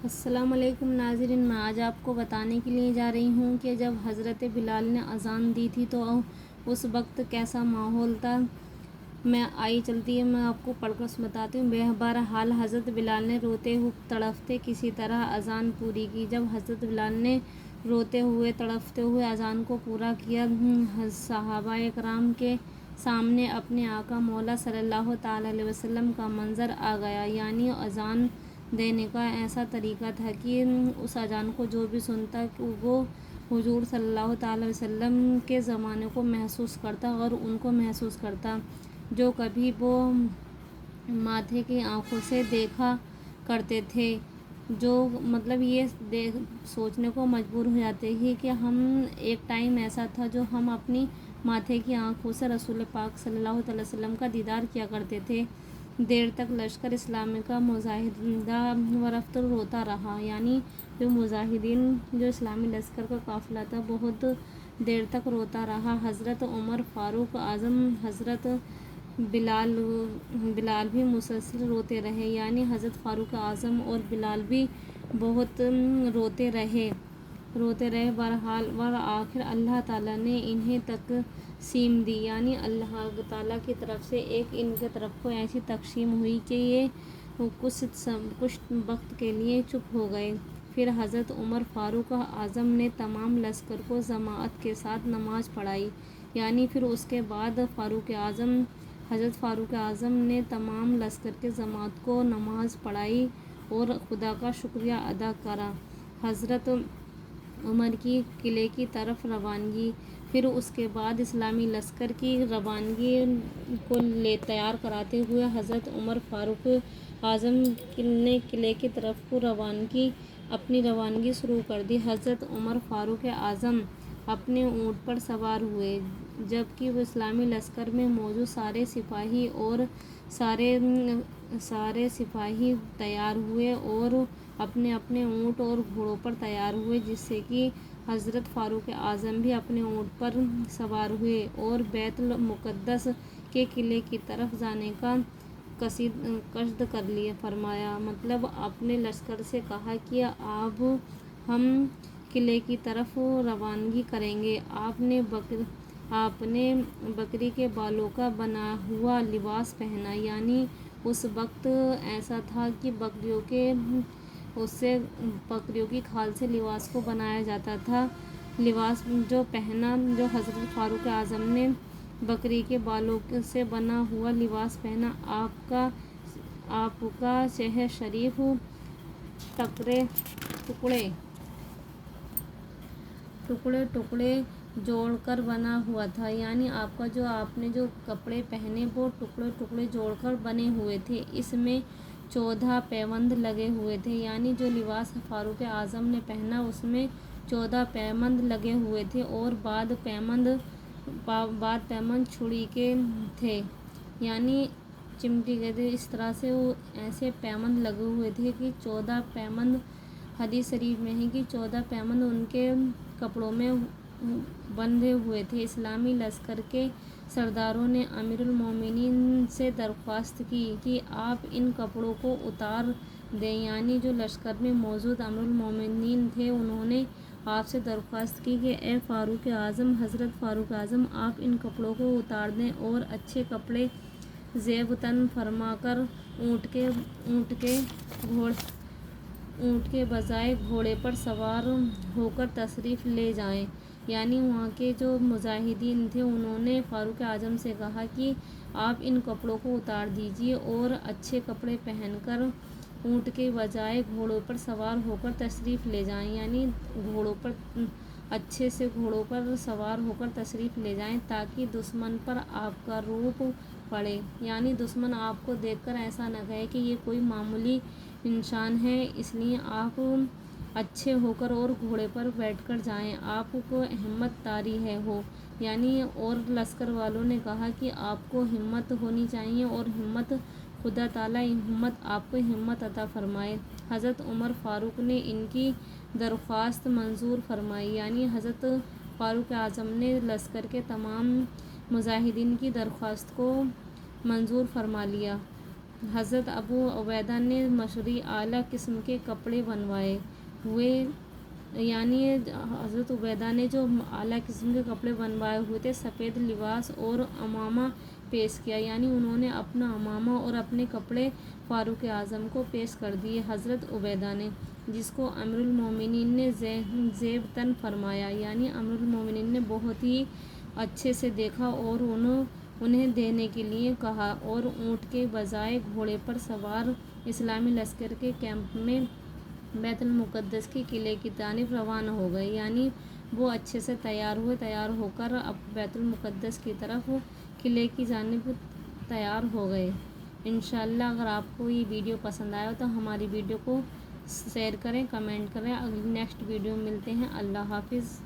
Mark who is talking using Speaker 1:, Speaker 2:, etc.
Speaker 1: السلام علیکم ناظرین، میں آج آپ کو بتانے کے لیے جا رہی ہوں کہ جب حضرت بلال نے اذان دی تھی تو اس وقت کیسا ماحول تھا۔ میں آپ کو پڑھ کر بتاتی ہوں۔ بہرحال حضرت بلال نے روتے ہوئے تڑپتے کسی طرح اذان پوری کی۔ جب حضرت بلال نے روتے ہوئے تڑپتے ہوئے اذان کو پورا کیا، صحابہ کرام کے سامنے اپنے آقا مولا صلی اللہ تعالیٰ علیہ وسلم کا منظر آ گیا۔ یعنی اذان دینے کا ایسا طریقہ تھا کہ اس اذان کو جو بھی سنتا وہ حضور صلی اللہ تعالیٰ علیہ وسلم کے زمانے کو محسوس کرتا اور ان کو محسوس کرتا، جو کبھی وہ ماتھے کی آنکھوں سے دیکھا کرتے تھے۔ جو یہ سوچنے کو مجبور ہو جاتے ہی کہ ہم ایک ٹائم ایسا تھا جو ہم اپنی ماتھے کی آنکھوں سے رسول پاک صلی اللہ تعالیٰ علیہ وسلم کا دیدار کیا کرتے تھے۔ دیر تک لشکر اسلامی کا مجاہدہ ورفد روتا رہا، یعنی جو مجاہدین جو اسلامی لشکر کا قافلہ تھا بہت دیر تک روتا رہا۔ حضرت عمر فاروق اعظم، حضرت بلال بھی مسلسل روتے رہے، یعنی حضرت فاروق اعظم اور بلال بھی بہت روتے رہے۔ آخر اللہ تعالیٰ نے انہیں تقسیم دی، یعنی اللہ تعالیٰ کی طرف سے ان کے طرف کو ایسی تقسیم ہوئی کہ یہ کچھ وقت کے لیے چپ ہو گئے۔ پھر حضرت عمر فاروق اعظم نے تمام لشکر کو جماعت کے ساتھ نماز پڑھائی، یعنی پھر اس کے بعد حضرت فاروق اعظم نے تمام لشکر کے جماعت کو نماز پڑھائی اور خدا کا شکریہ ادا کرا۔ حضرت عمر کی قلعے کی طرف روانگی۔ پھر اس کے بعد اسلامی لشکر کی روانگی کو تیار کراتے ہوئے حضرت عمر فاروق اعظم نے قلعے کی طرف اپنی روانگی شروع کر دی۔ حضرت عمر فاروق اعظم اپنے اونٹ پر سوار ہوئے، جبکہ وہ اسلامی لشکر میں موجود سارے سپاہی تیار ہوئے اور اپنے اپنے اونٹ اور گھوڑوں پر تیار ہوئے، جس سے کہ حضرت فاروق اعظم بھی اپنے اونٹ پر سوار ہوئے اور بیت المقدس کے قلعے کی طرف جانے کا قصد فرمایا۔ اپنے لشکر سے کہا کہ اب ہم قلعے کی طرف روانگی کریں گے۔ آپ نے بکری کے بالوں کا بنا ہوا لباس پہنا، یعنی اس وقت ایسا تھا کہ بکریوں کی کھال سے لباس کو بنایا جاتا تھا۔ لباس جو حضرت فاروق اعظم نے بکری کے بالوں سے بنا ہوا لباس پہنا۔ آپ کا شہر شریف ٹکڑے جوڑ کر بنا ہوا تھا، یعنی آپ نے جو کپڑے پہنے وہ ٹکڑے جوڑ کر بنے ہوئے تھے۔ اس میں 14 پیوند لگے ہوئے تھے، یعنی جو لباس فاروق اعظم نے پہنا اس میں 14 پیوند لگے ہوئے تھے اور بعد پیوند چھڑی کے تھے، یعنی چمٹی کے تھے۔ اس طرح سے ایسے پیوند لگے ہوئے تھے کہ 14 پیوند، حدیث شریف میں ہے کہ 14 پیوند ان کے کپڑوں میں بندھے ہوئے تھے۔ اسلامی لشکر کے سرداروں نے امیر المومنین سے درخواست کی کہ آپ ان کپڑوں کو اتار دیں، یعنی جو لشکر میں موجود امیر المومنین تھے انہوں نے آپ سے درخواست کی کہ اے فاروق اعظم، حضرت فاروق اعظم، آپ ان کپڑوں کو اتار دیں اور اچھے کپڑے زیب تن فرما کر اونٹ کے بجائے گھوڑے پر سوار ہو کر تشریف لے جائیں۔ یعنی وہاں کے جو مجاہدین تھے انہوں نے فاروق اعظم سے کہا کہ آپ ان کپڑوں کو اتار دیجیے اور اچھے کپڑے پہن کر اونٹ کے بجائے گھوڑوں پر سوار ہو کر تشریف لے جائیں، یعنی اچھے سے گھوڑوں پر سوار ہو کر تشریف لے جائیں تاکہ دشمن پر آپ کا روب پڑے، یعنی دشمن آپ کو دیکھ کر ایسا نہ کہے کہ یہ کوئی معمولی انسان ہے، اس لیے آپ اچھے ہو کر اور گھوڑے پر بیٹھ کر جائیں، آپ کو ہمت طاری ہو، یعنی اور لشکر والوں نے کہا کہ آپ کو ہمت ہونی چاہیے اور خدا تعالیٰ آپ کو ہمت عطا فرمائے۔ حضرت عمر فاروق نے ان کی درخواست منظور فرمائی، یعنی حضرت فاروق اعظم نے لشکر کے تمام مجاہدین کی درخواست کو منظور فرما لیا۔ حضرت ابو عبیدہ نے مشرقی اعلیٰ قسم کے کپڑے بنوائے ہوئے، یعنی حضرت عبیدہ نے جو اعلیٰ قسم کے کپڑے بنوائے ہوئے تھے، سفید لباس اور عمامہ پیش کیا، یعنی انہوں نے اپنا عمامہ اور اپنے کپڑے فاروق اعظم کو پیش کر دیے حضرت عبیدہ نے، جس کو امیر المومنین نے زیب تن فرمایا، یعنی امیر المومنین نے بہت ہی اچھے سے دیکھا اور انہیں دینے کے لیے کہا، اور اونٹ کے بجائے گھوڑے پر سوار اسلامی لشکر کے کیمپ میں بیت المقدس کے قلعے کی جانب روانہ ہو گئے، یعنی وہ اچھے سے تیار ہو کر اب بیت المقدس کی طرف قلعے کی جانب تیار ہو گئے۔ انشاءاللہ اگر آپ کو یہ ویڈیو پسند آیا تو ہماری ویڈیو کو شیئر کریں، کمنٹ کریں۔ اگلی نیکسٹ ویڈیو میں ملتے ہیں۔ اللہ حافظ۔